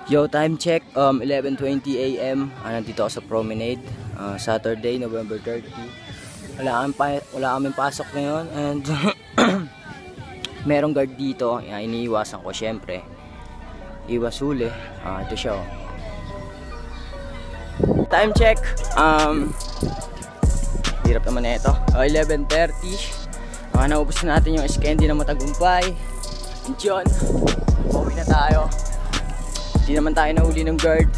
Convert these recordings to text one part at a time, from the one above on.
Yo, time check, 11:20 AM. Nandito ako sa promenade, Saturday, November 30. Wala kaming pasok ngayon and merong guard dito. Iniiwasan ko syempre. Iwas huli. Ito siya. Time check, hirap naman na ito. 11:30. Naubos na natin yung candy na matagumpay. And yun, pauwi na tayo. Hindi naman tayo nahuli ng guard.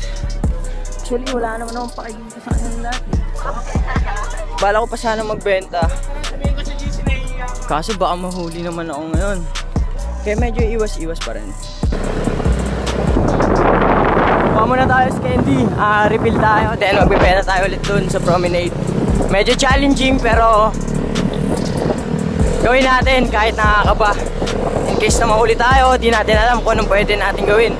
Actually, wala naman akong pakikita sa kanila lahat. Bala ko pa sana magbenta. Kaso baka mahuli naman ako ngayon. Kaya medyo iwas-iwas pa rin. Kuha muna tayo sa candy. Refill tayo. Then magbibenta tayo ulit dun sa promenade. Medyo challenging pero gawin natin kahit nakakaba. In case na mahuli tayo, di natin alam kung anong pwede natin gawin.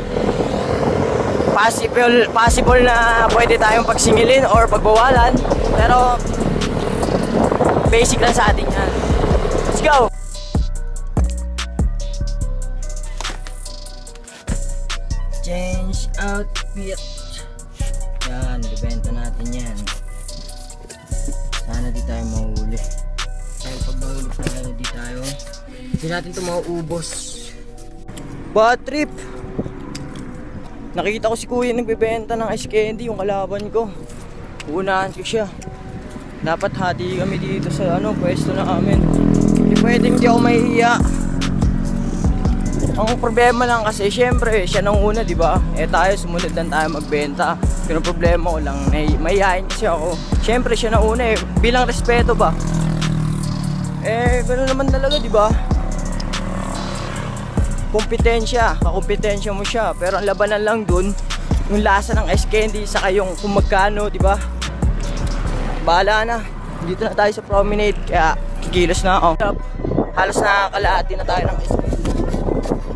Possible na pwede tayong pagsingilin or pagbawalan, pero basic lang sa atin yan. Let's go! Change outfit. Yan, ibenta natin yan. Sana di tayo mahuli. Dahil pag mahuli tayo, hindi natin ito mauubos. Bad trip! Nakita ko si kuya nagbebenta ng ice candy, yung kalaban ko. Unahan ko siya. Dapat hati kami dito sa pwesto na amin. Hindi pwedeng hindi ako mahihiya. Ang problema lang kasi, syempre, siya nang una, di ba? Tayo, sumunod lang tayo magbenta. Pero problema ko lang, mahihayin kasi ako. Syempre, siya nang una bilang respeto ba? Gano'n naman talaga, di ba? Kakumpetensya mo siya, pero ang labanan lang dun yung lasa ng ice candy saka yung kung magkano, di ba? Bahala na. Dito na tayo sa promenade kaya kikilos na ako. Halos nakakalahati na tayo ng ice candy.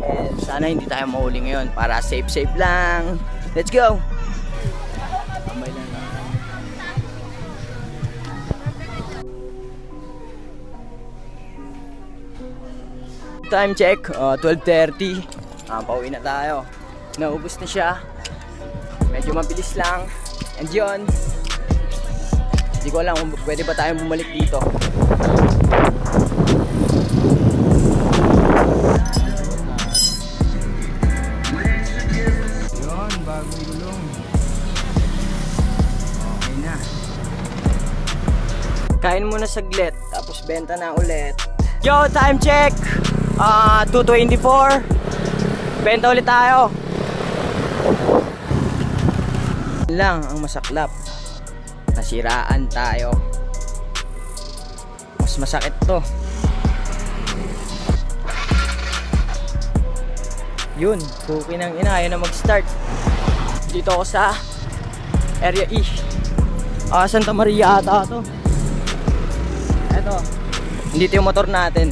And sana hindi tayo mahuli ngayon para safe lang. Let's go. Kamay lang. Time check, 12:30. Pauwi na tayo. Naubos na siya. Medyo mabilis lang. And yun, hindi ko alam kung pwede ba tayong bumalik dito. Yun, bagong gulong. Okay na. Kain muna saglit, tapos benta na ulit. Yo, time check! 2:24. Benta ulit tayo. Lang ang masaklap. Nasiraan tayo. Mas masakit to. Yun, puki ng ina, ayaw na mag-start. Dito ako sa Area E. Santa Maria ata to. Eto, dito yung motor natin.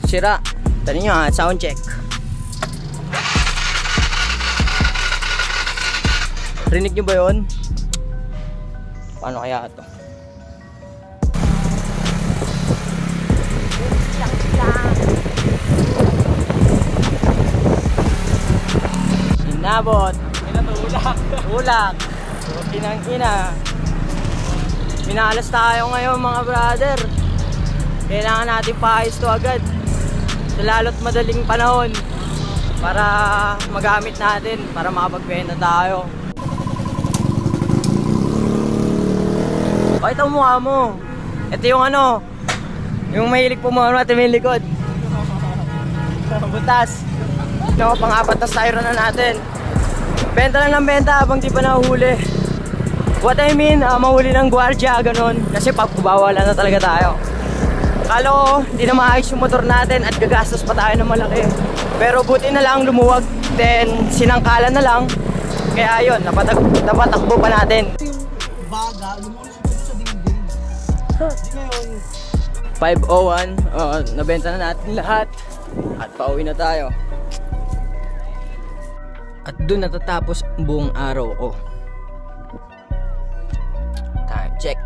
Sira. Tani nyo sound check. Rinig nyo ba yun? Paano kaya ito? Inabot. Ulak. Kinang ina. Minalas tayo ngayon mga brother. Kailangan natin paayos to agad. Sa lalo't madaling panahon para magamit natin, para makapagbenta tayo. Pakita mo mukha mo. Ito yung yung mahilig pumawa natin may likod. Butas. Pang-apat na styro na natin. Benta lang ng benta habang di pa nahuli. What I mean, mahuli ng gwardiya, ganon. Kasi papabawalan na talaga tayo. Kala ko, hindi na maayos yung motor natin at gagastos pa tayo ng malaki. Pero buti na lang lumuwag, then sinangkalan na lang. Kaya yun, napatakbo pa natin. Baga, lumulis ito sa dingding. Ngayon 5:01, nabenta na natin lahat. At pauwi na tayo. At doon natatapos ang buong araw ko. Time check.